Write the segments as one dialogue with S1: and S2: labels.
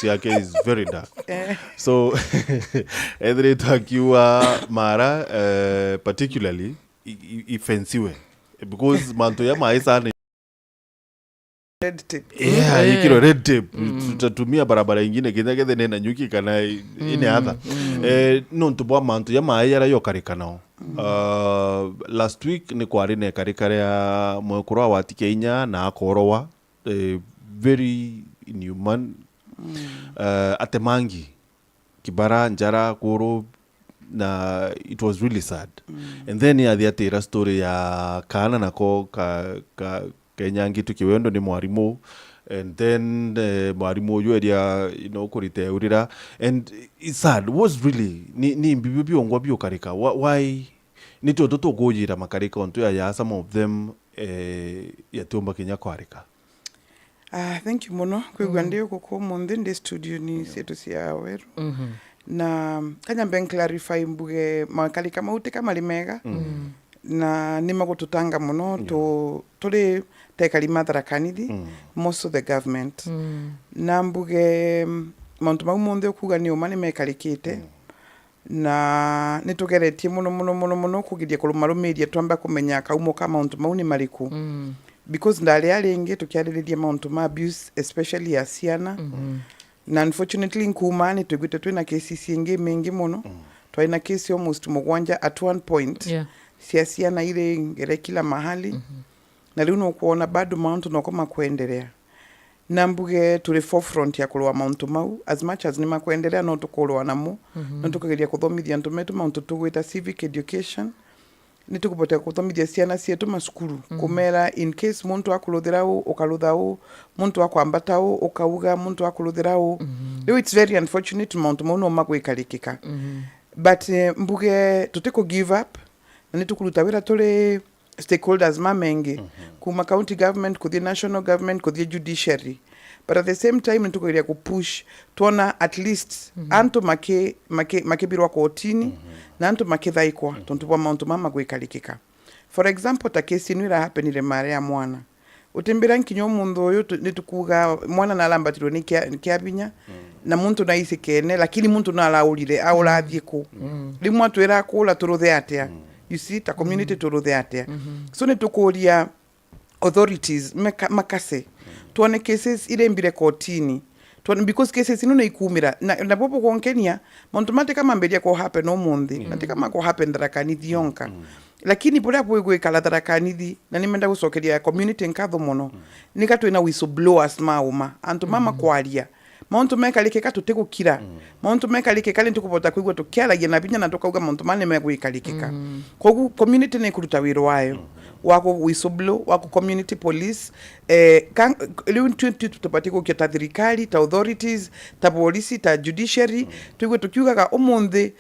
S1: yake is very dark. So either akiwa mara particularly ifensiwe because manto ya maisa ni
S2: red tape.
S1: Ikiro red tape. Tutatumia barabara ingine kitha nena nyuki kana ine other. No ntubwa manto ya maaya yo karikanao. Last week ni kwari ne karikare ya mwekura wa Kenya na akorowa very inhuman. Atemangi kibara njara koro na it was really sad. And then ya the story ya kana nako Kenyangi tukiwendo ni mwarimu, and then mwarimu yuedia kurite urira, and it's sad. It was really ni bibi ongwa bio karika why ni toto gojira makarika onto ya some of them ya tumba Kenya kwarika.
S2: Thank you muno kwigwa ndio kuko monde ndi studio ni setu cia weru na kanya ben clarify mbuge makali kama ute kama limega na nima gututanga muno tuli tekali madarakani most of the government na mbuge muntu monde kuga ni umane mekalikite na nitugeretie muno kugiria kulumarumiria twamba kumenya kaumo kama muntu mauni maliku because ndale alinge tukiaririria mauntu ma abuse especially ya ciana na unfortunately nkumani tugwite twina cases ingi mingi muno twaina case almost mugwanja at one point cia ciana ile ngere kila mahali na leo nukuona bado mauntu nokoma kuendelea na mbuge tuli forefront ya kulwa mauntu mau as much as nima kuendelea no tukulwa namo no tukageria kuthomithia antu metu mauntu tugwita civic education nitukupotea kuthomithia ciana cietu masukuru kumera in case muntu akuluthirao ukaluthao muntu akwambatao ukauga muntu akuluthirao it's very unfortunate muntu muno magwikalikika but mbuge tutiko give up na nitukuluta wira tuli stakeholders mamengi kuma county government kuthi national government kuthi judiciary, but at the same time nitukugeria kupush tuona at least antu makebirwa kotini na antu makithaikwa tontu wa mauntu mama gwikalikika. For example, ta case inwira happenire mare ya mwana utimbira nkinyo mundu uyu nitukuga mwana na lambatirwo ni kiabinya na muntu na isi kene lakini muntu na alaulire aulathie ku rimwe atwira kula turuthe atia you see ta community turuthe atia so nitukuria authorities makase tuone cases ile mbire kotini because cases ino ikumira na popo konkenia muntu mate kama mbedia ko happen no mundi mate kama ko happen darakani thionka lakini pole apo gwikala darakani na nimenda gucokeria community nkatho muno nikatwina whistleblowers mauma antu mama kwaria muntu mekalikeka tutigukira muntu mekalikeka ntukubota kwigwa tukiaragia na binya na tukauga muntu mane megwikalikeka kogu community ne kuruta wiro wayo wako whistleblow wako community police leo tutapatiko kia thirikari ta authorities ta polisi ta judiciary twigwe tukiugaga umunthe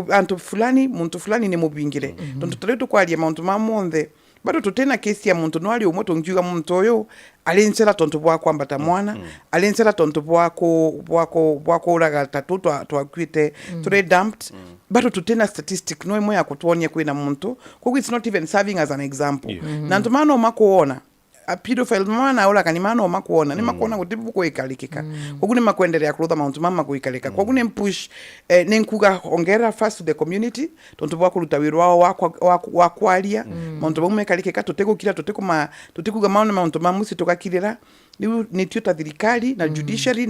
S2: antu fulani muntu fulani ni mubingire tontu tuli tukwaria muntu mamonthe bado tutena kesi ya muntu nwali umoto ngiuga muntu oyo alensera tontu bwa kwambata mwana alensera tontu bwa uraga tatu twakwite tule dumped bado tutena statistic no imwe ya kutuonia kwina muntu kwa it's not even serving as an example na ntumano makuona a pedophile mwana ola kanimano makuona ni makuona kutibu ko ikalikika kwa ni makuendelea kulutha mauntu mama kuikalika kwa ni push nenkuga ongera first to the community tontu bwa kuluta wirwa wa kwalia mauntu bwa kalikika tutekukira tutekuga mauna mauntu mamusi tukakirira ni tuta thirikari na judiciary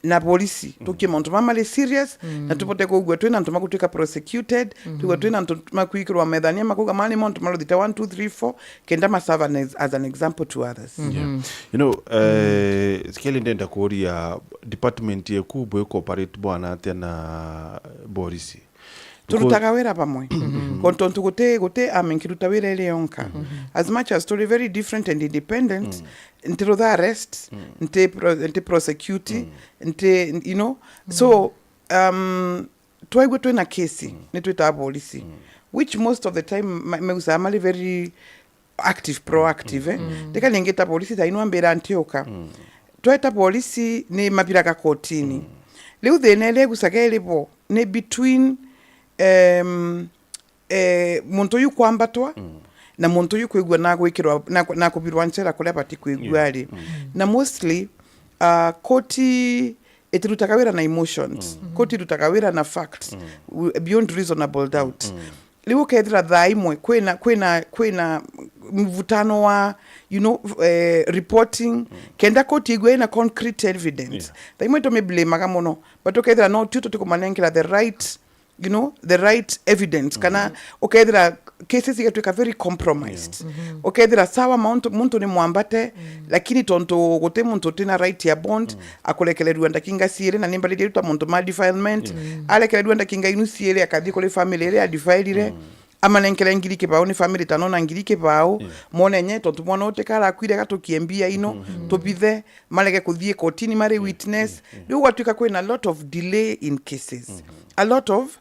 S2: na polisi tukie mauntu mama le serious na tupote kugwa twena ntuma kutuka prosecuted tuwa twena ntuma kuikirwa medhania makuga mali mauntu malo thita 1 2 3 4 kenda masava as an example to others.
S1: You know skeli ndenda kuria department yeku bwe cooperate bwana tena borisi
S2: turutaga wera pamwe kontontu gote amenkiruta wera ile yonka as much as story very different and independent until the arrest until prosecute until you know so twaigwe twena kesi nitwita polisi which most of the time meusa amali very active proactive deka lengeta polisi ta inwambera antioka tweta polisi ni mapiraka kotini leo thenele gusagelipo ne between muntu yu kwambatwa na muntu yu kwigwa na gwikirwa na kubirwa nchera kule pati kwigwa ali na mostly koti itirutaga wira na emotions koti irutaga wira na facts beyond reasonable doubt liwo kethira thaa imwe kwina mvutano wa reporting kenda koti igwe na concrete evidence thaa imwe tomeblemaga muno but ukethira no tuto tukumanengera the right evidence kana ukethira cases igatuika very compromised ukethira sawa muntu ni mwambate lakini tonto gote muntu tina right ya bond akolekelerwa ndakinga siere na nimba lidi ruta muntu ma defilement alekelerwa ndakinga inu siere akathi kole family ile adifile amanenkele ngirike bao ni family tanona ngirike bao monenye tonto mwana otekara akwire gatukiembia ino tobithe maleke kuthie kotini mare witness riu gwatuika kwina a lot of delay in cases a lot of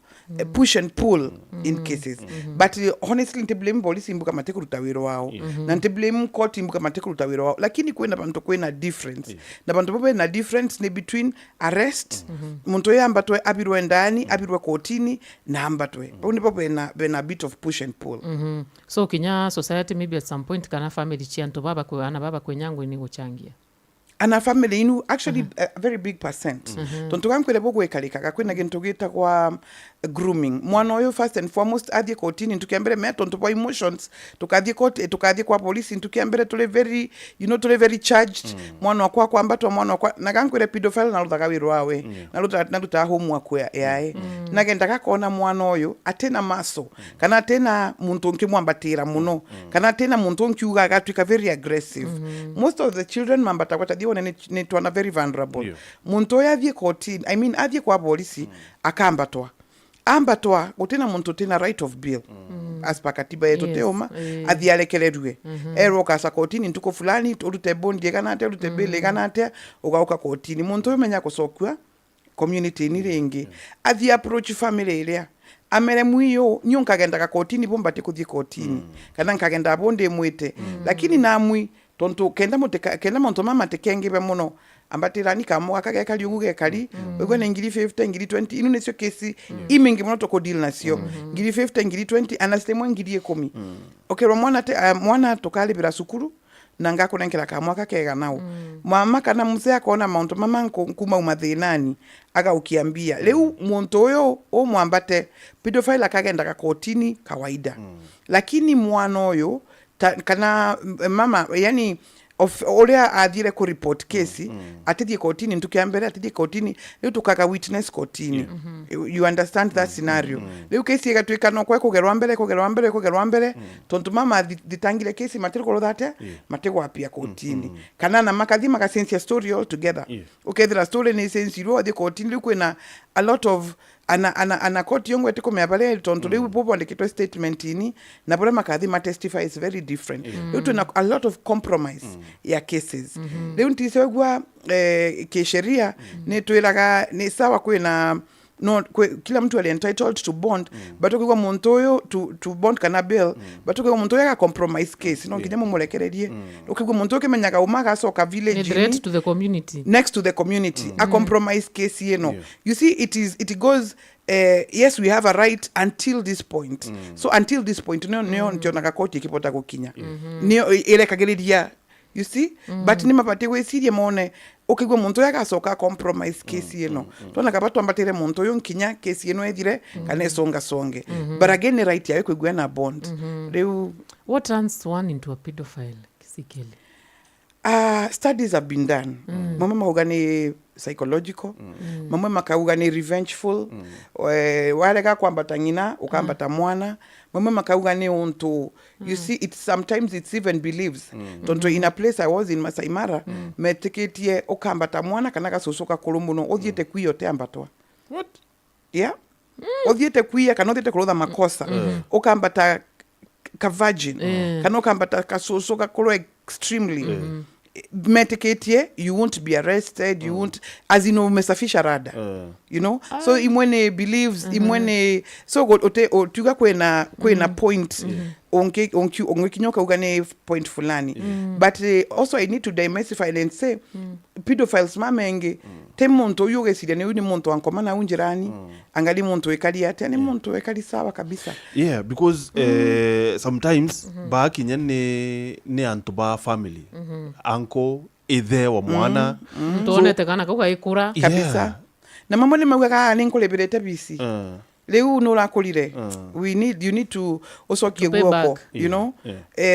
S2: push and pull in cases but honestly nte blame police imbuka mateko rutawiro wao na nte blame court imbuka mateko rutawiro wao lakini kwena bantu kwena difference na bantu bobe na difference ni between arrest muntu yambatwe abirwe ndani abirwe kotini na ambatwe oni bobe na bit of push and pull
S3: so kinya society maybe at some point kana family chianto baba kwenyangu ni guchangia
S2: ana family inu actually a very big percent tonto kankwele bogwe kalika kwina gintu gita kwa grooming mwana oyo first and foremost athie kotini tukiambere me tonto kwa emotions tukathie court tukathie kwa police tukiambere tule very charged mwana kwa kwambatwa mwana kwa na kankwele pedophile na ruthaga wiro wawe na ruta homework yae na genda gakona mwana oyo atena maso kana atena muntu nkimwambatira muno kana atena muntu nkiuga gatwika very aggressive most of the children mambata kwa ni twana very vulnerable muntu oyo athie kotini athie kwa polisi ambatwa gutena muntu tena right of bail as per katiba yetu teoma athie alekelerwe eroka sa kotini ntuko fulani urute bondi kana ate urute bail kana ate ugauka kotini muntu oyo menya kusokwa community ni ringi athie approach family ile amere mwiyo nyonka genda kotini bomba tikuthie kotini kana nkagenda bonde mwite lakini namwi tonto kenda muntu mama tekengebe muno ambatirani kamo akage kali uguge kali wego na ngiri 50 ngiri 20 inu nesio kesi imingi muno toko deal nasio ngiri 50 ngiri 20 anastemwa ngiri 10 okay mwana tokali bila sukuru nanga kunenkera kamo akakega nao mama kana mzee akona muntu mama nkuma umathinani aga ukiambia leo muntu oyo o mwambate pedophile akagenda kotini kawaida lakini mwana oyo kana mama yani olia athire ku report case atithie kotini ntukiambere atithie kotini leo tukaka witness kotini you understand that scenario leo case igatwika no kwa kugerwa mbere tontu mama ditangire case matiko rothate matiko apia kotini kana na makathi makasensia story all together okay the story ni sensi ro the kotini leo kuna a lot of ana koti yongo etiko meabale tonto leo popo ndikitwa statement ini na bora makathi ma testify is very different leo tuna a lot of compromise ya cases leo ntisegwa kisheria ni tuilaga ni sawa kwina no kila mtu ali entitled to bond but kwa muntu oyo to bond kana bail but kwa muntu oyo ka compromise case no kinyamo mulekererie ukigwa muntu oyo kemenyaga umaga soka village
S3: next to the community
S2: a compromise case you see it goes yes we have a right until this point so until this point no ndio nakakoti kipota kukinya nio ile kageridia you see but ni mapate we sirie mone ukigwa muntu yagasoka compromise case tona kabato ambatire muntu yo nkinya case ethire kana songe but again the right yawe kwigwa na bond
S3: what turns one into a pedophile kisikele
S2: studies have been done mama mahogani psychological mama makauga ni revengeful wale ka kwambata ngina ukambata mwana mama makauga ni unto you see it sometimes it's even believes tonto in a place I was in Masai Mara meteketie ukambata mwana kana gasosoka kolumuno othiete kwiyo te ambatwa
S1: what
S2: yeah othiete kwiya kana othiete kurotha makosa ukambata ka virgin kana ukambata kasosoka kolo extremely medicated, you won't be arrested, you won't, as you know, umesafisha rada, you know, so imwene believes, imwene, so tuga kwena point, onge kinyoka ugane point fulani, but also I need to demystify and say, pedophiles mamenge, te muntu yuge sidia ne uni muntu ankomana unjirani, angali muntu ekali ate, ne muntu ekali sawa kabisa.
S1: Yeah, because sometimes ba kinya ne antuba family, uncle ithe wa mwana
S3: tuonete kana kau gaikura
S2: kabisa na mamwe nĩ maugaga nĩ nkũrĩbĩrĩte bici rĩu nĩ ũrakũrire you need to ũcokie
S3: pay
S2: guoko
S3: back.
S2: you know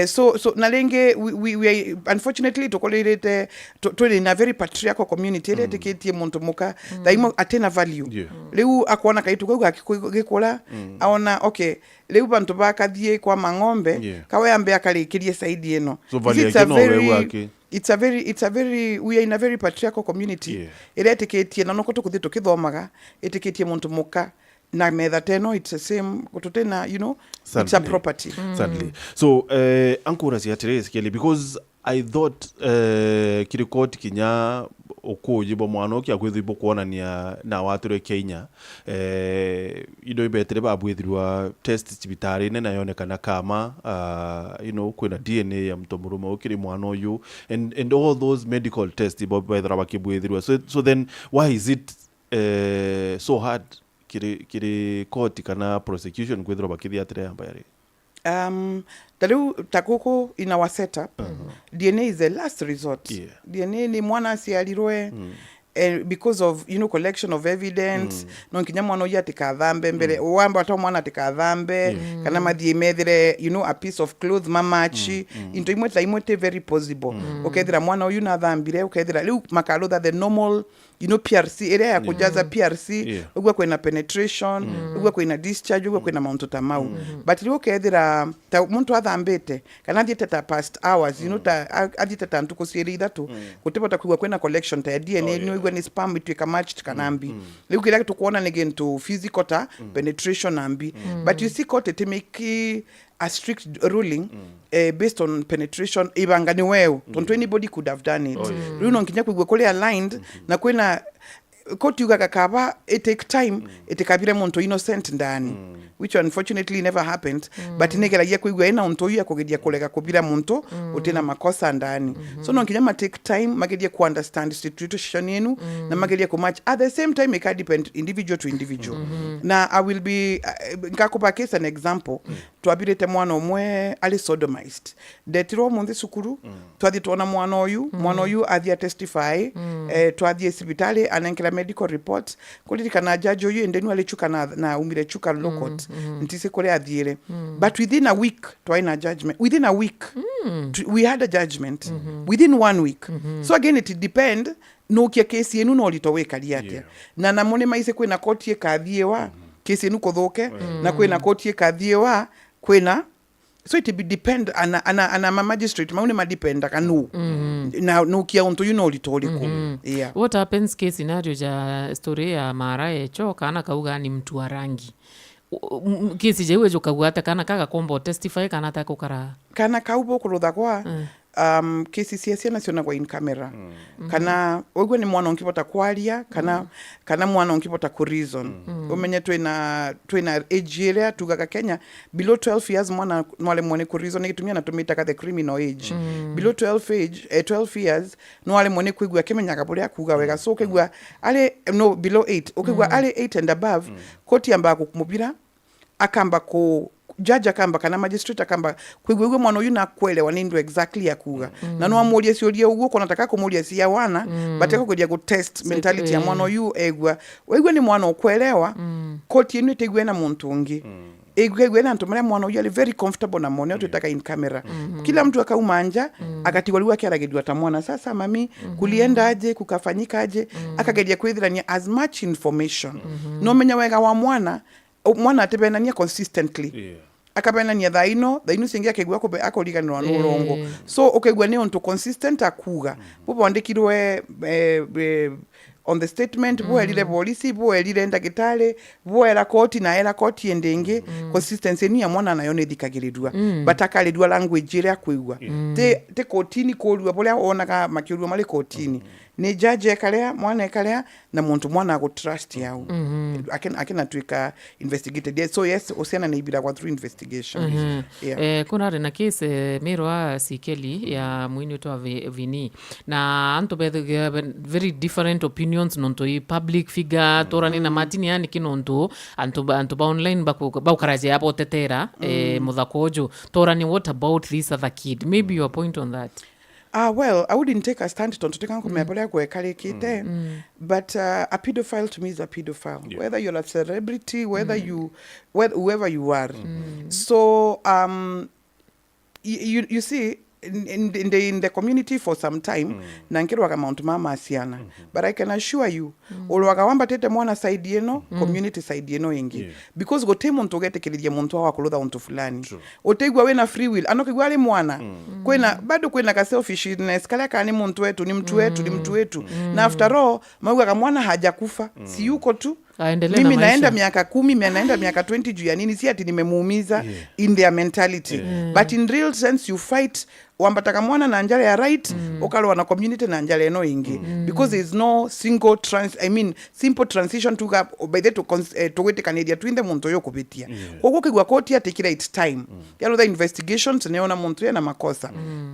S2: so na rĩngĩ we are unfortunately tũkũrĩrĩte tũrĩ na very patriarchal community ĩrĩa ĩtĩkĩtie mũndũ mũka thaimo atena value rĩu akona kaitu kau gagĩkũra aona okay rĩu bantu bakathiĩ kwa mang'ombe kawe ambe akarĩkĩrie saidi ĩno
S1: So value yake no wewe wake.
S2: it's a very we are in a very patriarchal community ĩrĩa ĩtĩkĩtie na noko tũkũthiĩ tũkĩthomaga ĩtĩkĩtie mũndũ mũka na metha teno it's the same kututena you know it's a property
S1: sadly so ankura siatres kele because I thought kirikoti kinya okujibo mwana okia kwithibo kuonania na watu Kenya indo ibetere babwithirwa test cibitari ne nayonekana kama you know kwina DNA ya mtomuruma okiri mwana oyu and all those medical tests ibobethera bakibwithirwa so then why is it so hard kiri court kana prosecution kwithirwa bakithia atire ambayari
S2: tariu takoko in our setup DNA is the last resort DNA ni mwana aciarirwe because of you know collection of evidence no nkinya mwana uya tikathambe mbere wamba ta mwana tikathambe kana mathie methire you know a piece of cloth mamachi into imwe very possible ukethira mwana uyu na thambire ukethira riu makarutha the normal you know PRC area ya kujaza PRC ugwa kwina penetration ugwa kwina discharge ugwa kwina mount tamau but riu ukethira ta muntu athambite kana thiete ta past hours you know ta athite ta ntuko ciiri ithatu gutibota kuigwa kwina collection ta DNA ni ugwa ni sperm itwika matched kanambi riu kila tukuona ni into physical ta penetration ambi but you see court it make a strict ruling based on penetration ibanga ni wewe don't anybody could have done it riu no nkinya kuigwa kule aligned na kwina court yuga kakaba it take time itikabire muntu innocent ndani which unfortunately never happened but negeragia kuigwa ina muntu yu akugedia kulega kubira muntu utina makosa ndani so no nkinya take time magedia ku understand situation yenu na magedia ku match at the same time it can depend individual to individual na I will be ngakupa case an example twabirete mwana omwe ali sodomized detiro munthi sukuru twathi tuona mwana oyu athia testify twathi sibitali anankira medical report kulikana judge oyu endenu alichuka na umire chuka lokot ntise kule athiire but within a week twaina judgment within a week we had a judgment within 1 week so again it depend no kia kesi enu no litowekalia atia na namone maise kwina koti ekathiewa kesi enu kuthuke na kwina koti ekathiewa kwina so it depend ana magistrate maune madependa kanu na no kia unto you know litoliku
S3: what happens case scenario ja story ya mara echo kana kauga ni mtu wa rangi kesi jewe jo kagwata kana kaga kombo testify kana ta kokara
S2: kana kaubo kurutha kwa kesi cia ciana cionagwa in camera kana ogwe ni mwana onkibota kwaria kana mwana onkibota ku reason umenye twina age area tugaga Kenya below 12 years mwana nwale mwone ku reason itumia natumita ka the criminal age below 12 years nwale mwone kuigwa kemenyaga buria kuga wega so kigwa ale no below 8 okigwa ale 8 and above koti amba kumubira akamba ko judge akamba kana magistrate akamba kwigwe mwana uyu nakwelewa nindu exactly yakuga na no amulia siolia ugo kona taka kumulia sia wana bateka kuja ku test mentality ya mwana uyu egwa wegwe ni mwana okwelewa koti inu tegwe na muntu ungi egwe na ntumara mwana uyu ali very comfortable na mwana tutaka in camera kila mtu akaumanja akatiwaliwa kiaragedwa tamwana sasa mami kulienda aje kukafanyika aje akagedia kwithirania as much information no menya wega wa mwana atebenania consistently akabenania thaino singia kegwa ko akoliganwa no rongo so okegwa ni onto consistent akuga bobo andikirwe on the statement bo elile polisi bo elile ndagitale bo era koti na era koti endenge consistency ni ya mwana nayo nethikagirirwa batakalidwa language ire akwigwa te kotini kolwa bolia onaga makirwa mali kotini ni judge ekalea mwana ekalea na muntu mwana ago trust yao akena tuika investigated so yes osiana ni ibira kwa through investigation
S3: kuna rena case mirwa sikeli ya mwini to vini na anto very different opinions nonto i public figure torani na matini yani kinonto anto ba online ba karaje hapo tetera mudhakojo torani what about this other kid maybe your point on that
S2: Well, I wouldn't take a stand tonto teka kumepolea kuekalekite, but a pedophile to me is a pedophile, whether you're a celebrity, whoever you are. So you see, in the community for some time nankirwaga Mount Mama asiana, but I can assure you olwaga wamba tete mwana side yeno community side yeno ingi, because gote muntu getekiriria muntu wa kulutha untu fulani otegwa we na free will anokigwa ali mwana kwena bado kwena ka selfishness kale kani muntu wetu ni mtu wetu na after all mauga mwana hajakufa si yuko tu. Mimi naenda miaka 10, naenda miaka 20 juu ya nini? Si ati nimemuumiza in their mentality, but in real sense you fight wambataka mwana na njale ya right okalo wana community na njale no ingi, because there is no simple transition to by the to wete Canada twinde muntu yo kupitia koko kigwa koti atekira its time yalo the investigations neona muntu ya na makosa,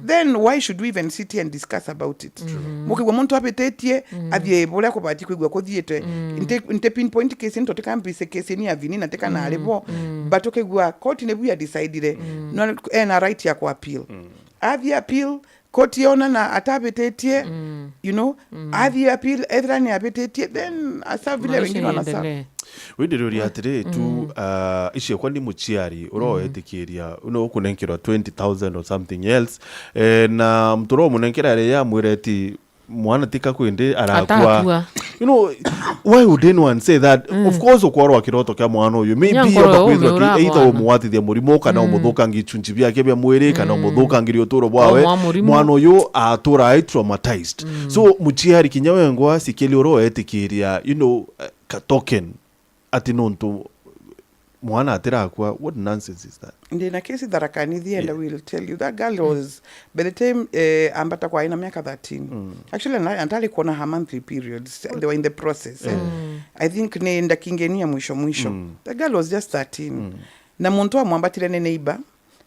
S2: then why should we even sit here and discuss about it? Mukigwa muntu apetetie athie bola ko bati kigwa kothiete inte pinpoint case into teka mpise case ni avini na teka na alebo but okigwa koti ne buya decide no na right ya ku appeal athi appeal koti yona na atabetetie you know athi appeal edra ni abetetie then asa vile wengine wanasa
S1: windiruri atire tu icio kwa ni muchiari uroetikiria uno kunenkirwa 20,000 or something else na mtoro munenkira ya mwireti mwana tika kwende arakwa you know why would anyone say that? Of course okwarwa kiroto kya mwana uyu maybe abakwithwa either omwathithia murimo kana omuthukangi chunchi byake bya mwiri kana omuthukangi uturo bwawe mwana uyu atura traumatized. So muchiari kinyawengwa sikeli uroetikiria you know ka token ati nontu mwana atirakwa. What nonsense is that?
S2: Ndina kesi dharakanithi and I will tell you that girl was by the time ambata kwa ina miaka 13 actually antali kuona her monthly periods they were in the process I think nenda kingenia mwisho the girl was just 13 na muntu wa mwambatire ne neighbor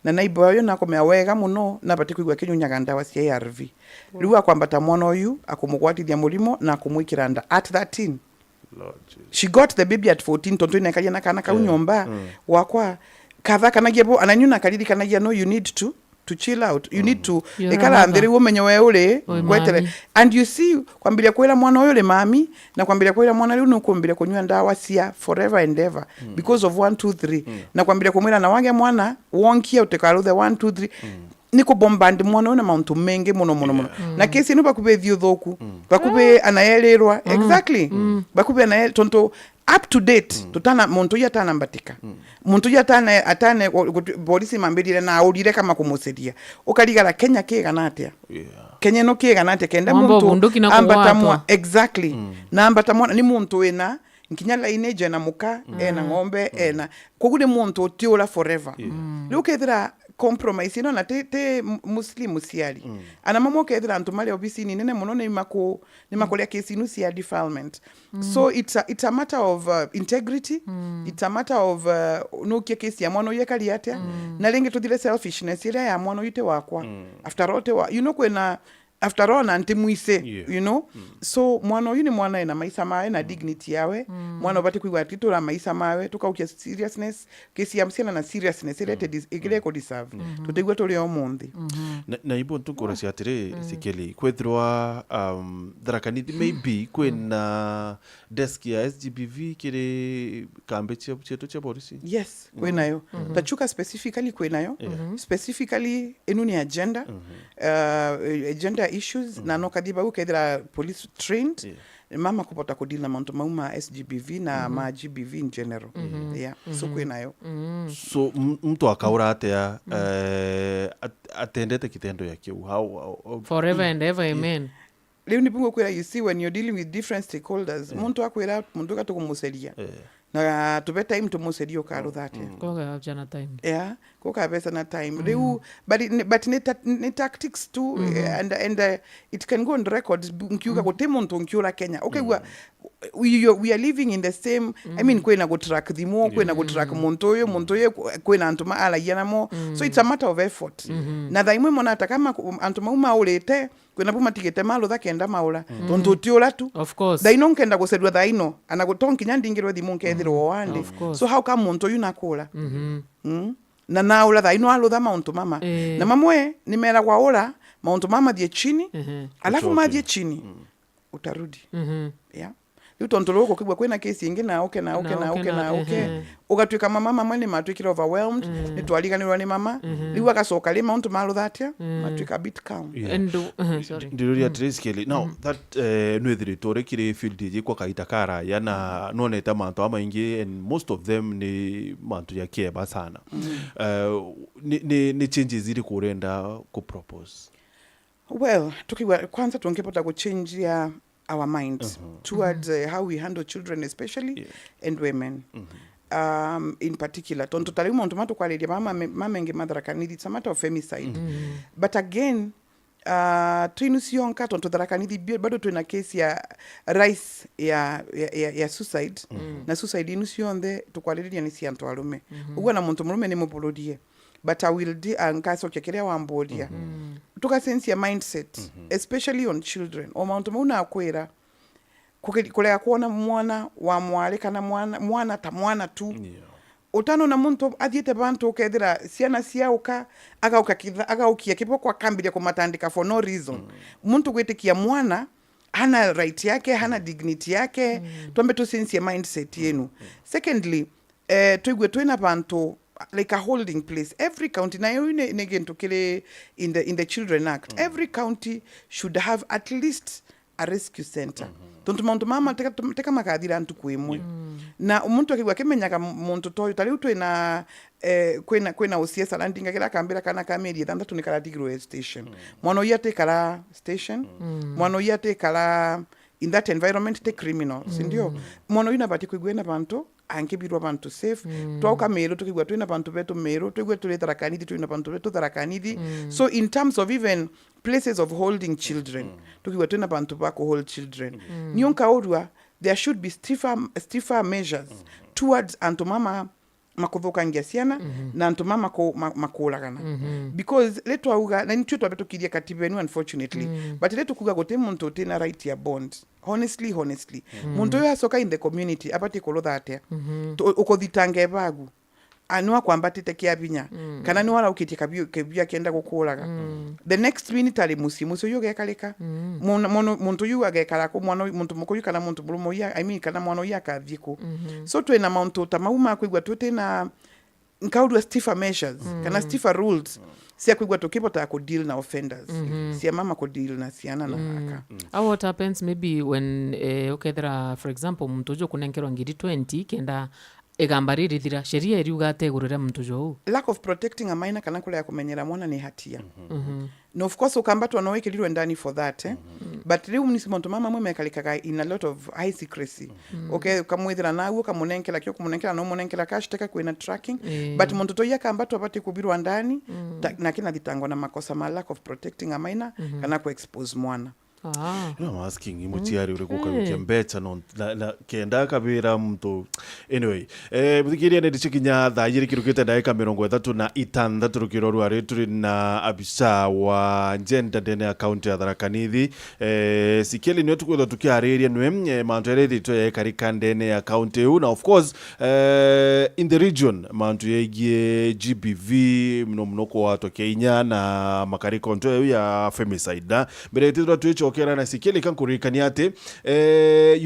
S2: na neighbor yo nakomea wega muno na batikuigwa kinyunyaga ndawa cia ARV riwa kwambata mwana uyu akumugwatithia murimo na kumwikira nda at 13. Lord Jesus. She got the baby at 14 tonto inakaja na kana kaunyomba wakwa katha kana gebo ananyuna kalidi kana ya no you need to chill out you need to ekala andere womenye we ule gwetele and you see kwambilia kwela mwana yule mami na kwambilia kwela mwana yule unukwambilia kunywa ndawa sia forever and ever because of 1 2 3 na kwambilia kumwela na wange mwana wonkia utekalo the 1 2 3 niko bombandi mwana una mauntu menge muno na kesi no bakube thiothoku bakube anayelerwa exactly bakube anaye tonto up to date tutana muntu yatana mbatika muntu yatana atane polisi mambirire na aurire kama kumuseria ukaligala Kenya kega natia Kenya no kega natia kenda muntu ambatamwa exactly na ambatamwa ni muntu wena nkinyala ineje na muka na ngombe na kogude muntu otiola forever look at that compromise ino na te muslim siali ana mamo kedra antumale obisi ni nene muno ni makolia kesi nu sia defilement so it's a matter of integrity it's a matter of no kesi ya mwana yekali atia na lenge to dile selfishness ile ya mwana yite wakwa after all you know kwena after all antimuise you know so mwana uyu ni mwana ina maisha mawe na dignity yawe mwana obati kuigwa titula maisha mawe tukaukia seriousness kesi ya msiana na seriousness ile ko deserve tutegwa tuli omundi
S1: na ibo ntukora cia atire sikeli kwethirwa dharakanithi maybe kwena desk ya SGBV kire kambe chetu cha polisi
S2: yes kwenayo tachuka specifically kwenayo specifically enuni agenda agenda issues na no kadiba ukethira police trained mama kupota kudili na Mount Mauma SGBV na ma GBV in general so kwenayo
S1: so mtu akaura atia atendete kitendo yake how
S3: forever and ever amen
S2: leo nipungo kwela you see when you're dealing with different stakeholders muntu akwera muntu katukummuseria na to better time to muserio karo that
S3: koga jana time
S2: koka pesa na time leo but ne tactics too and it can go on records nkiuka kutemo muntu nkiura Kenya okay we are living in the same I mean kwena go track thimo kwena go track montoyo kwena antuma ala yanamo so it's a matter of effort na thaimwe monata kama antuma uma ulete kwena puma tikete malo thakenda maula tonto tiola tu
S3: of course
S2: thaino nkenda gusedwa thaino anagotonki nyandingirwe thimo nkethirwo wande so how come montoyo nakula na naula thaino alutha mauntu mama na mamwe nimera kwa ula mauntu mama die chini alafu
S1: Uchoke.
S2: madhie chini utarudi yeah riu tondu ruku kigwa kwina kesi ingi na uke ugatwika mama mwene matwikire overwhelmed ni twariganirwa ni mama riu agacoka ri mauntu maruthatia matwika bit calm
S3: Sorry.
S1: ndiroria Tracy now that nwithiritwo rikiri field iji kwa kaita karaya na nonete mantu amaingi and most of them ni mantu ya kieba sana ni changes iri kurenda ku propose
S2: well tukiwa kwanza tungepata kuchange our minds towards how we handle children especially and women in particular tonto tari muntu matukwariria mama ingi matharakaniri it's a matter of femicide but again twinusionka tonto tharakaniri bado twina case ya rise ya suicide na suicide inu cionthe tukwariria ni cia antu arume uguo na muntu murume ni mubururie but I will nkacokia kiria wamboria tukasensia mindset especially on children o mauntu mau nakwira kulega kuona mwana wa mwari kana mwana ta mwana tu utano na muntu athiete bantu ukethira ciana ciauka agaukia kiboko akambiria kumatandika for no reason muntu gwitikia mwana hana right yake hana dignity yake twambe tusensie mindset yenu secondly tuigwe twina bantu like a holding place every county na yo again tukile in the Children Act every county should have at least a rescue center tontu muntu mama teka makathira antu kwimwe na umuntu akigwa kimenyaga muntu toyo tari twina kwina usiesa landinga kila kambira kana kameri thanda tunikara digiro station mwana yate kala station mwana yate kala in that environment the criminals ndio mwana yuna bati kwigwena bantu ankibirwa bantu safe twauka mero tukigwa twina bantu betu mero twigwe tuli tharakanidi twina bantu betu tharakanidi so in terms of even places of holding children tukigwa twina bantu ba hold children nionka orwa there should be stiffer measures towards antu mama makuthukangia ciana na antu mama makuragana because letu auga na nitwe twabitukiria katiba enu unfortunately but letu kuga gote muntu tina right ya bond honestly muntu yo asoka in the community abati kolotha atia ukothitange bagu anwa kwambatite kiabinya kana ni wala ukitie kabia kenda gukuraga the next minute ali musimu so yo gekaleka muntu yu agekala ko mwana muntu mukoyu kana muntu murumo ya I mean kana mwana ya kathiko so twena muntu tamauma kwigwa twetena nkaudwa stiffer measures kana stiffer rules sia kwigwa tukipota ku deal na offenders sia mama ku deal na siana na aka
S3: what happens maybe when okay there are, for example muntu jo kunenkerwa ngiri 20 kenda egambaririthira sheria iriuga ategurira muntu jo
S2: lack of protecting a minor kana kule ya kumenyera mwana ni hatia no of course ukambatwa no wekilirwe ndani for that but riu mnisimonto mama mwe mekalikaga in a lot of high secrecy okay kamwithira naguo kamunenkela kyo kumunenkela no munenkela kashteka kwina tracking but muntu to yakambatwa pati kubirwa ndani na kina thitango na makosa ma lack of protecting a minor kana ku expose mwana
S1: I'm asking imuchiari uri kuka mbecha no la kenda kabira mtu anyway buthikiria ne dichikinya tha yiri kirukite ndaika 36 turukiro rwari turi na abisa wa gender dene account ya Tharaka-Nithi sikeli ni tukwetha tukiariria nwe mantu eredi to ya karikandene account eu na of course in the region mantu yegie GBV mno kwa watu Kenya na makariko nto ya femicide mbere titwa tuicho kera na sikeli kankurikania ati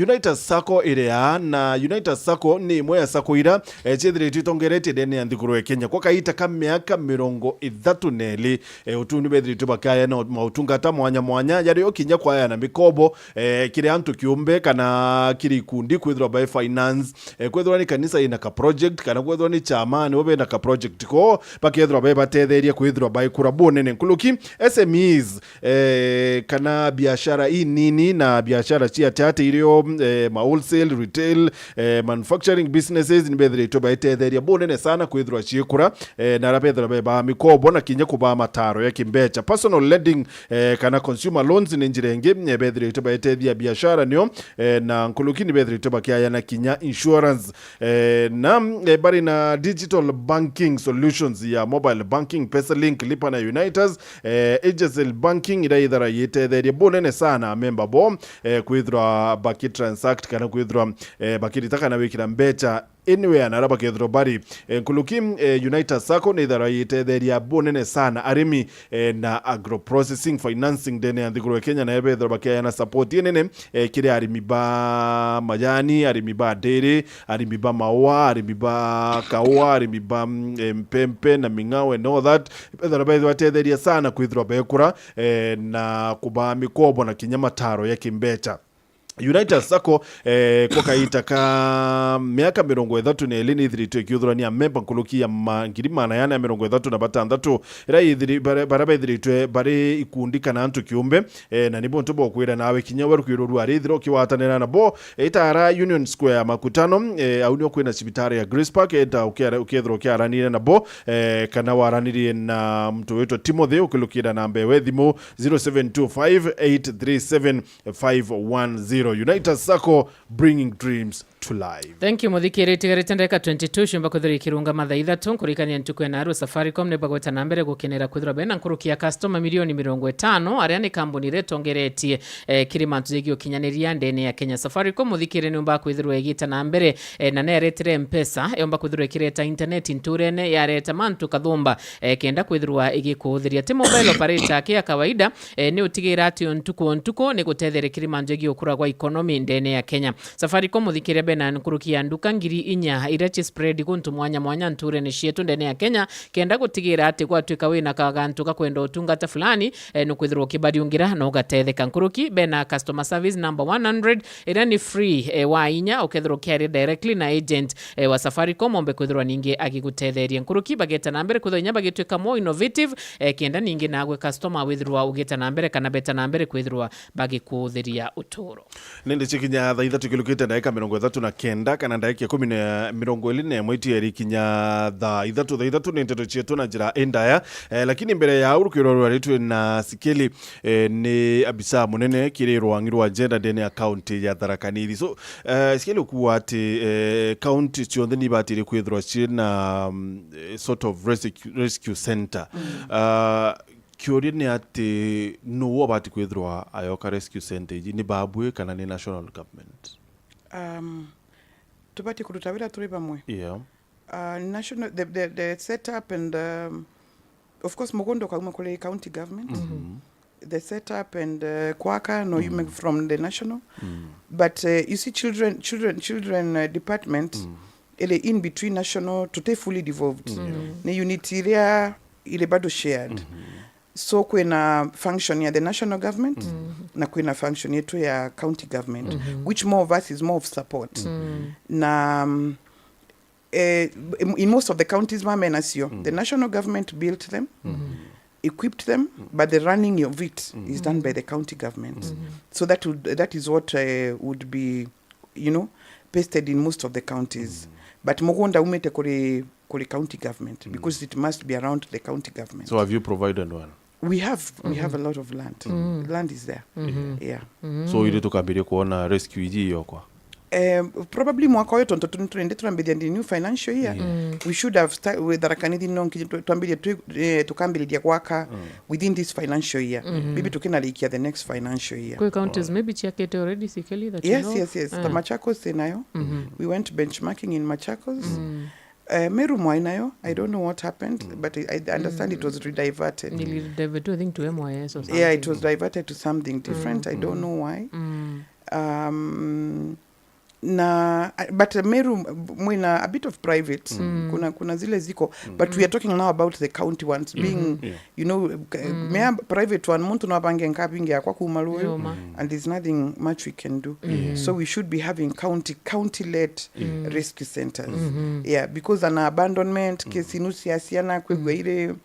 S1: United Sacco irea na United Sacco ni moya sacco ira chethire titongerete dene anthikuru Kenya kwa kaita ka miaka 32 utundu bethiri tubakaya na mautungata mwanya yari okinya kwa ya na mikobo kire antu kiumbe kana kiri kundi kwithwa by finance kwithwa ni kanisa ina ka project kana kwithwa ni chama ni obe na ka project ko bakethwa by batetheria kwithwa by kurabone ne nkuluki SMEs kana biashara hii nini na biashara chia tete ilio wholesale retail manufacturing businesses ni bethire to baitetheria bonene sana kwithwa chiekura na rabethra ba mikobo na kinya kuba mataro ya kimbecha personal lending kana consumer loans ni njirenge bethire to baitethia biashara nio na nkuluki ni bethire to bakia na kinya insurance na bari na digital banking solutions ya mobile banking PesaLink lipa na Unitas HSL banking ida idara yetetheria bonene sana member bo kwithwa baki transact kana kwithwa baki litaka na wikira mbecha anywhere na raba kethro bari nkuluki United Sacco ni thara itetheria bonene sana arimi na agro processing financing dene anthiguru Kenya na ebe thara bakia na support nene kire arimi ba majani arimi ba dairy arimi ba maua arimi ba kaua arimi ba mpempe na mingawe and all that thara ba watetheria sana kwithro bekura na kuba mikobo na kinyamataro ya kimbecha United Sacco kwa kaita ka miaka 32 ni ithirito ikiuthurania member nkuluki ya ngiri mana yana 36 ira ithiri baraba ithirito bari ikundi na antu kiumbe na nibo ntubo kwira nawe kinyaweru kwiruru ari ithiro kiwatanira na bo itara Union Square makutano aunio kwina cibitari ya Grace Park eta ukethro kiaranire na bo kana waranirie na mtu wetu Timothy ukilukira namba wethimo 0725837510 United Sacco, bringing dreams to life.
S3: Thank you muthikiri tigarite ndeka 22 shumba kuthiri kirunga matha ithatu kurikania ntuku na aru Safaricom ne bagweta nambere gukenera kwithira bena nkurukia customer milioni 50 aria ni kambuni retongeretie kirimantu yegio kinyaniria ndene ya Kenya. Safaricom muthikiri numba kwithirwa igita nambere na neretire mpesa yomba kwithirwa kireta internet inturene yareta mantu kathumba kenda kwithirwa igikuthiria ti mobile operator ya kawaida ni utigira ati ntuku ni gutethera kirimantu yegio kura kwa economy ndene ya Kenya. Safaricom muthikiri bena nkurukia nduka ngiri inya irachi spread kuntu mwanya nture ni cietu ndene ya Kenya kenda gutigira ati gwatuika wina kagantu kakwenda utungata fulani nukwithirwo kibariungira no gatetheka nkuruki bena customer service number 100 ira ni free wa inya ukethirwo carry directly na agent wa Safaricom ombe kwithirwa ningi agigutetheria nkuruki bageta nambere kwithirwa inya bagituika more innovative kenda ningi nagwe customer withirwa ugeta nambere kana beta nambere kwithirwa bagikuthiria uturo
S1: nende chikinya tha ithatu kilukite ndaika 39 kana ndaika 20 mwiti eri kinya tha ithatu ni nteto chietu na njira endaya lakini mbere ya urukiro rwetu na Sikeli ni abisa munene kiri rwangirwa agenda ndene account ya Tharaka Nithi so Sikeli kuwa ati county chionde ni batiri kwithirwa china sort of rescue center kiori ni ati no abati kwithirwa ayoka rescue center ni babwe kana ni national government
S2: tubati kurutawira turi bamwe national the setup and of course mugondo kwa kule county government the setup and kwaka no you make from the national but you see children department ile in between national to te fully devolved ni unitiria ile bado shared so kwena function ya the national government na kwena function yetu ya county government which more of us is more of support na in most of the counties the national government built them equipped them but the running of it is done by the county government so that is what would be pasted in most of the counties but mugonda umete kuri county government because it must be around the county government.
S1: So have you provided one?
S2: We have a lot of land. Land is there. Yeah.
S1: So ili tukambiri kuona rescue iji yokwa?
S2: Probably mwaka wetu tuende tuambili the new financial year. We should have started with Tharaka Nithi tuambili tukambilidia kwaka within this financial year. Maybe tukinalikia the next financial year.
S3: Kwa counties maybe chiakete already Sikeli that
S2: yes, you know? Yes. The Machakos inayo. We went benchmarking in Machakos. Meru Mwainayo, I don't know what happened, but I understand it was rediverted.
S3: Diverted, I think, to MYS or something.
S2: Yeah, it was diverted to something different. I don't know why. But Meru Mwina, a bit of private. Kuna zile ziko. But we are talking now about the county ones being, mea private one, muntu na bange nkabinge ya kwa kumaluwe, and there's nothing much we can do. So we should be having county-led rescue centers. Yeah, because an abandonment, kesi nusi asiana kwe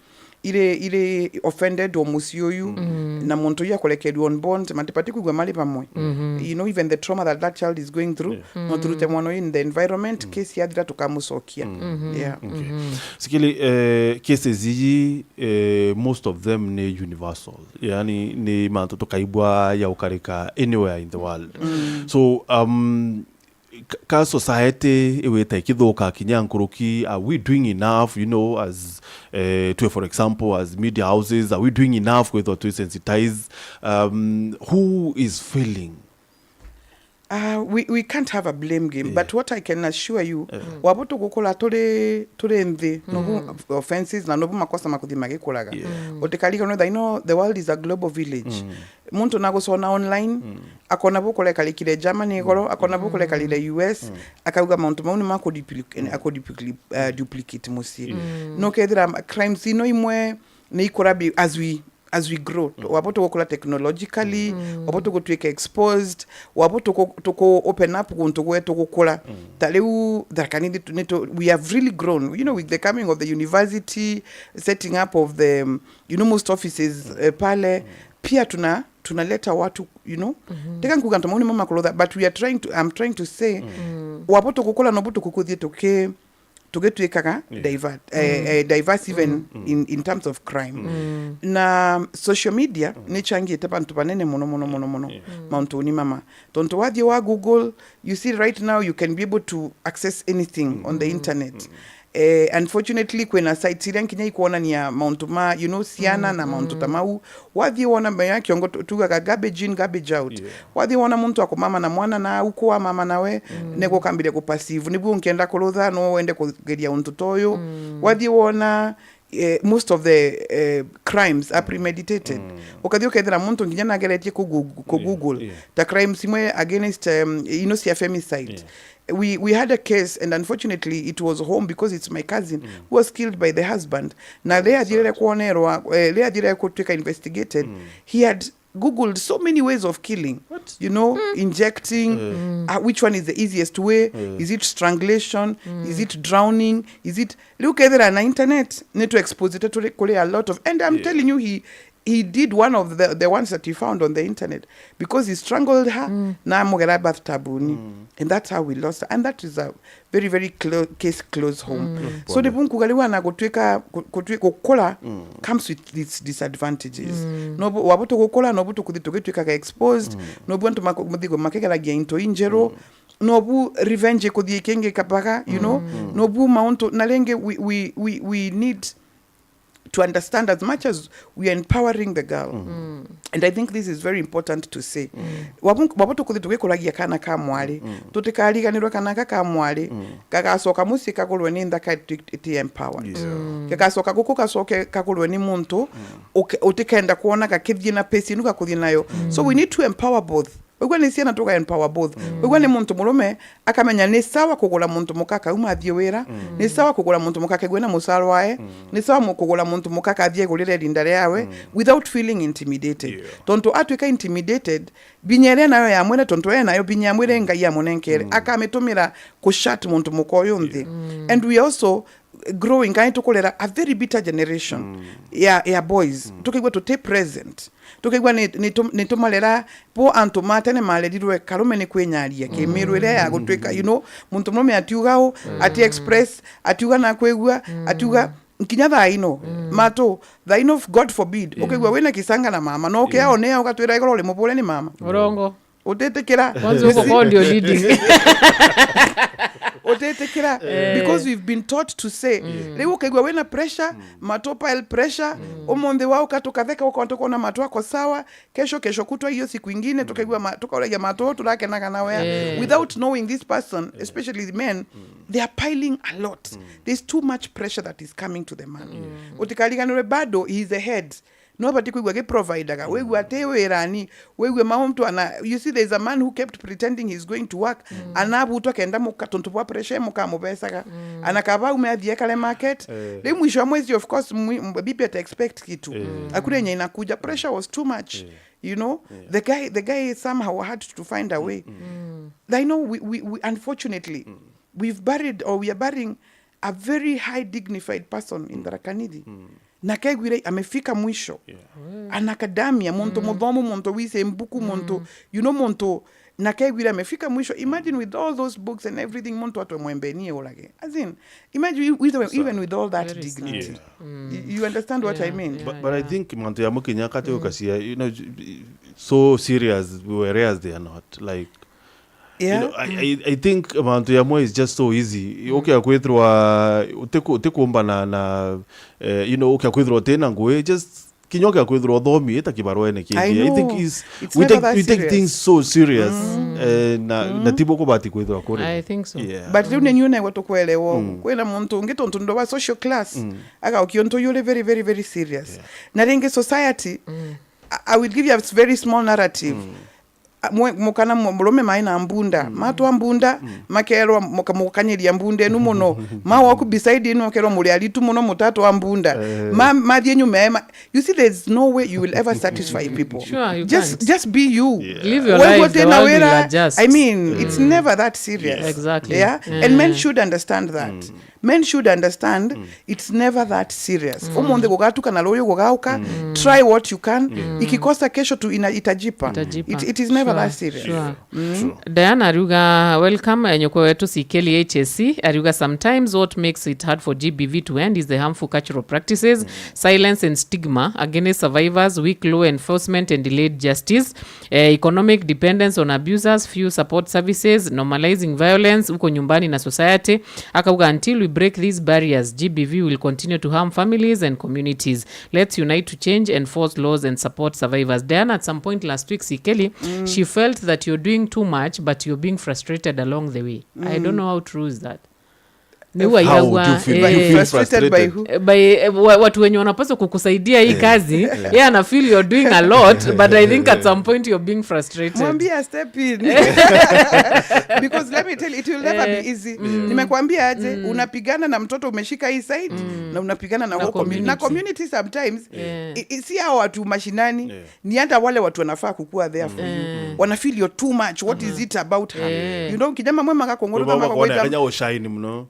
S2: ile offended or musyoyu na muntu ya kolekedi on bond matipati kugwe mali pamwe even the trauma that child is going through not through the one in the environment case yadira tukamusokia
S1: Sikili cases hizi most of them ni universal yani ni manto tokaibwa ya ukarika anywhere in the world so ka society iweta ikithoka kinyankuruki are we doing enough as for example as media houses are we doing enough with to sensitize who is failing
S2: we can't have a blame game, but what I can assure you, wabuto kukola tole nthi nobu offenses na nobu makosa makuthi magikulaga. Otikalika no that, you know, the world is a global village. Muntu nagusona online, akona bukole kalikile Germany goro, akona bukole kalile US, akauga muntu mauni mako duplicate musi. No kedira crimes ino imwe ne ikurabi as we grow. Wapoto kukola technologically, wapoto kutweka exposed, wapoto toko open up kuntuwe toko kola. Taleu darkanidi neto, we have really grown. You know, with the coming of the university, setting up of the, you know, most offices pale, pia tunaleta watu, you know. Teka nkuganta mauni mama kuloda, but we are I'm trying to say, wapoto kukola nobuto kukuthi to get to diverse even in terms of crime. Na social media ne changi tepantu panene mono mauntoni mama. Tonto wadi wa Google, you see right now you can be able to access anything on the internet. Unfortunately kwena site sirian kinya ikuona ni ya Mount Ma, you know, Siana na Mount Tamau. Wadhi wana mbaya kiongo tuga garbage in garbage out. Wadhi wana muntu wako mama na mwana na uko wa mama nawe neko kambile ko passive. Nibu unkienda kolodha no wende kugedia untutoyo. Wadhi wana most of the crimes are premeditated. Okadio kedra muntu nginyana ageretie ko Google. The crimes imwe against you know, a femicide. We had a case, and unfortunately it was home because it's my cousin who was killed by the husband. Na lea dire kuonerwa, lea dire kutweka investigated. He had Googled so many ways of killing. What? You know, injecting, which one is the easiest way? Is it strangulation? Is it drowning? Is it, look at the internet, need to expose it to a lot of, and I'm telling you, he did one of the ones that he found on the internet because he strangled her. Na mogera bathtubuni, and that's how we lost her. And that is a very, very case close home. So the bunkugaliwa na kukola comes with these disadvantages. No wabuto kukola no buto kuditogeka exposed. No bu antu makudigo makekela gia into injero. No bu revenge kudikenge kapaka, you know. No bu maunto nalenge we need to understand as much as we are empowering the girl. And I think this is very important to say. Wabuto kudituge kulagia kana ka mwale. Tutikaliga nirwa kana ka mwale. Kakasoka musika kulweni ndaka iti empowered. Kakasoka guko kasoke kakulweni muntu utikenda kuona kakithye na pesi nuka kuthi nayo. So we need to empower both. Wegwane siana toka empower both. Wegwane muntu murume akamenya ni sawa kugula muntu mukaka uma athie wira, ni sawa kugula muntu mukaka gwena musaro wae, ni sawa kugula muntu mukaka athie gulire lindare yawe without feeling intimidated. Tonto atweka intimidated binyere nayo ya mwene tonto ye nayo binyamwire ngai ya monenkere akametumira kushat muntu mukoyo nthi. And we also growing kind to kolera a very bitter generation. Yeah, boys. Tukigwa to take present. Tukigwa ni tumalera po antomata ne maledirwe karume ni kwenyalia ke mirwele ya gutweka, you know, muntu mome atiugao ati express atiuga na kwegwa atiuga nkinya thaino mato thaino God forbid ukigwa wena kisanga na mama no ke aonea ukatwira igoro le mubule ni mama urongo utetekera kwanza uko kondi leading otetekera because we've been taught to say leo kegwa wena pressure matopa el pressure omonde wao katokatheka uko na mato yako sawa kesho kutwa hiyo siku nyingine tukegwa tukaolega mato tulake na kanawe without knowing this person, especially the men, they are piling a lot. There's too much pressure that is coming to the man. Utikaliga nore bado he is the head. Nobody could get provider. We were tewerani. We were maumtu ana. You see, there's a man who kept pretending he's going to work. Anabu to kenda mukatontuwa pressure mukamubesaka. Anakaba umeadhiye kale market. Le mwisho mwezi, of course, bibi ata expect kitu. Akure nye inakuja. Pressure was too much. You know, the guy somehow had to find a way. I know we unfortunately we are burying a very high dignified person in Tharaka-Nithi. Na kegwire amefika mwisho. Anakadamia monto mudhomo monto wise mbuku monto, you know, monto na kegwire amefika mwisho. Imagine with all those books and everything monto watu mwembenie olage. As in, imagine even with all that dignity. You understand what I mean?
S1: But I think manto ya mukinya kate ukasia, you know, so serious whereas they are not, like,
S2: yeah.
S1: You know, I think manto ya mo is just so easy. Okay, akwethwa utekuomba na you know, okay, akwethwa tena ngwe just kinyoka kwithirwo thomi ita kibarwene kingi. I think
S2: we
S1: take things so serious na tibo kubati kwithirwa kuri.
S3: I think so.
S2: Yeah. But rune nyune gwa tukwelewo kwena muntu ngitontu ndo wa social class aga okionto yule very very very serious. Yeah. Na ringe society I will give you a very small narrative. Mukana mulome maina mbunda matu mbunda makero mukamukanyiria mbunda enu muno waku beside inu kero muri alitu muno mutatu mbunda madyenyu mema. You see, there's no way you will ever satisfy people.
S3: Sure, you
S2: just be you.
S3: Yeah. Live your life, the world will adjust.
S2: I mean, it's never that serious.
S3: Yes. Exactly.
S2: Yeah? And men should understand that. Men should understand it's never that serious. Omonde gogatuka na loyo gogauka, try what you can. Ikikosa kesho tu itajipa. It is never that serious.
S3: Sure. Diana Aruga, welcome. Nyoko wetu Sikeli HSC. Aruga, sometimes what makes it hard for GBV to end is the harmful cultural practices, silence and stigma against survivors, weak law enforcement and delayed justice, economic dependence on abusers, few support services, normalizing violence uko nyumbani na society. Akauga, until we break these barriers, GBV will continue to harm families and communities. Let's unite to change, enforce laws and support survivors. Diana, at some point last week, Sikeli, she felt that you're doing too much, but you're being frustrated along the way. I don't know how true is that.
S1: How would you feel frustrated
S2: by who?
S3: By watu wenye wanapaswa kukusaidia hii kazi. Yeah, and I feel you're doing a lot, but I think at some point you're being frustrated.
S2: Mwambia step in. Because let me tell you, it will never be easy. Nimekwambia aje, unapigana na mtoto umeshika hii side na unapigana na community. Na community sometimes si hao watu mashinani, ni hata wale watu wanafaa kukua there for you. Wana feel you're too much. What is it about her? You know, kijama mwema kakongoro kama kwa
S1: kanya o shine mno.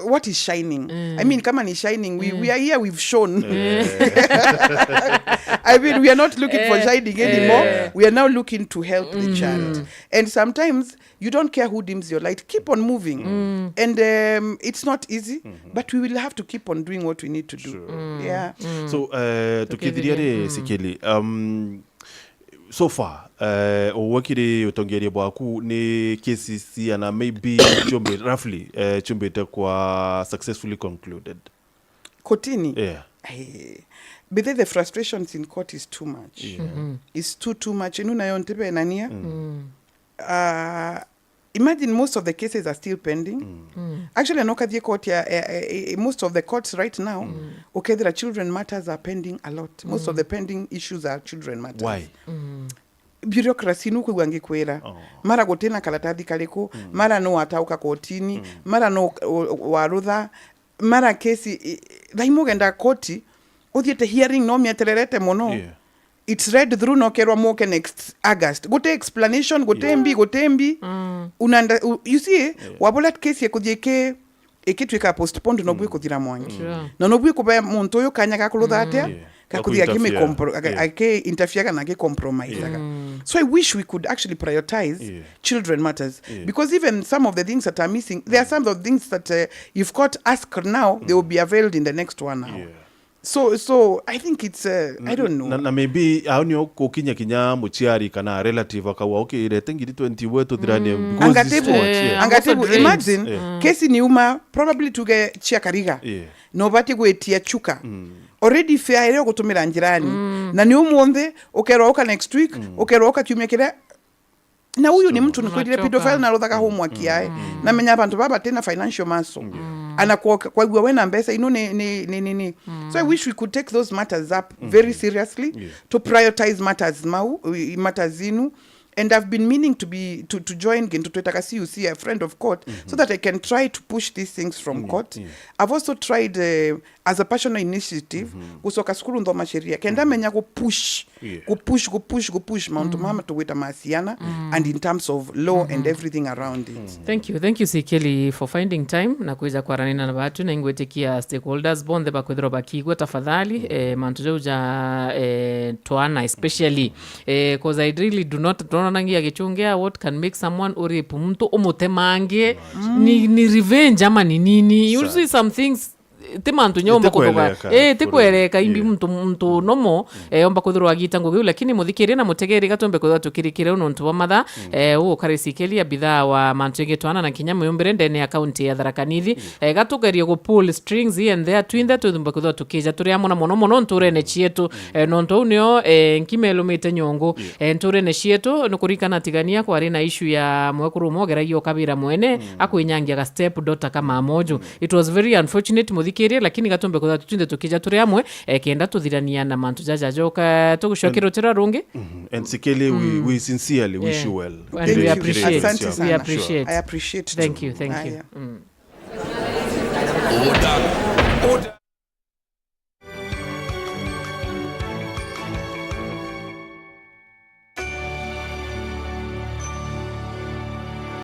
S2: What is shining? I mean, kama ni shining, we are here, we've shown. I mean, we are not looking for shining anymore. We are now looking to help the child. And sometimes you don't care who dims your light. Keep on moving. And it's not easy, but we will have to keep on doing what we need to do. Sure. Yeah.
S1: So, tukithiriare Sikeli, so far, uwakiri utongeria bwaku ni cases yana maybe chumbe roughly chumbe kwa successfully concluded.
S2: Kotini?
S1: Yeah.
S2: But the frustrations in court is too much. Yeah. It's too much. Inu na yontepe nania. Imagine most of the cases are still pending. Actually, anokadhie court most of the courts right now, okay, there are children matters are pending a lot. Most of the pending issues are children matters.
S1: Why?
S2: Bureaucracy nuku gwangi kwera. Mara gotena kalatathi kaliko, mara no atauka kotini, mara no warutha, mara kesi daimo genda koti, othiete hearing no mietererete mono. Yeah. It's read through no kerwa moke next August. Gote explanation, gote mbi. You see, wabolat case ye kudieke ekitweka postponed no bwe kudira mwangi. Na no bwe kuba muntu yo kanya kakulutha atia kakudia ake interfere na ke compromise. So I wish we could actually prioritize children matters because even some of the things that are missing, there are some of the things that if court ask now, they will be availed in the next 1 hour. So I think it's I don't know.
S1: Na maybe aonyo kokinya kinya muchiari kana relative akawa okay ilete ngiri 20 wetu dirani because
S2: angatibu imagine kesi ni uma probably tuge chia kariga no bati gwetia chuka already fair ile gutumira njirani na ni umunthe ukeroka next week ukeroka kiumia kile na huyu ni mtu nikwendile pedophile na rothaka homework yae na menya abantu baba tena financial muscle anakuwa kwa hivyo wena mbesa ino ni so I wish we could take those matters up very seriously to prioritize matters inu. And I've been meaning to join Gintu Twetaka CUC, a friend of court, so that I can try to push these things from court. I've also tried as a personal initiative, usoka skulu ndo masheria. Kenda menya go push Mount Mama to weta masiana, and in terms of law and everything around it.
S3: Thank you Sikeli for finding time na kuweza kuaranina na watu na ingwetekia stakeholders bonde bakwedro bakigwa tafadhali mantuja toana especially because I really do not nangia gichongea what can make someone uripu mtu omotemange ni revenge ama ni nini. You see some things ti mantu nyomba kuthoga
S1: Itikweleka,
S3: tikweleka imbi muntu nomo omba kuthirwa agita ngugi lakini muthikirie na mutegeri gatombe kuthwa tukirikire nontu wa matha ukare Sikeli bidhaa wa mantu gitwana na kinya muyumbire ndene account ya Tharaka Nithi gatugerie go pull strings here and there twinde tuthumba kuthwa tukija turi amona mono nturene chietu nontu unio nkimelumite nyongo nturene chietu nukurikana tigania kwa rina issue ya mwekuru mogerayo kabira mwene akwenyangia ga step dota kama mojo. It was very unfortunate muthikirie lakini gatombe kuthwa twinde tukija turi amwe kenda tuthirania na mantu jajajoka tugushokirutira rungi
S1: and Sikeli we sincerely wish you well.
S3: And we appreciate.
S2: Asante sana.
S3: We appreciate.
S2: I appreciate.
S3: Thank you.
S2: Haya.
S3: Order.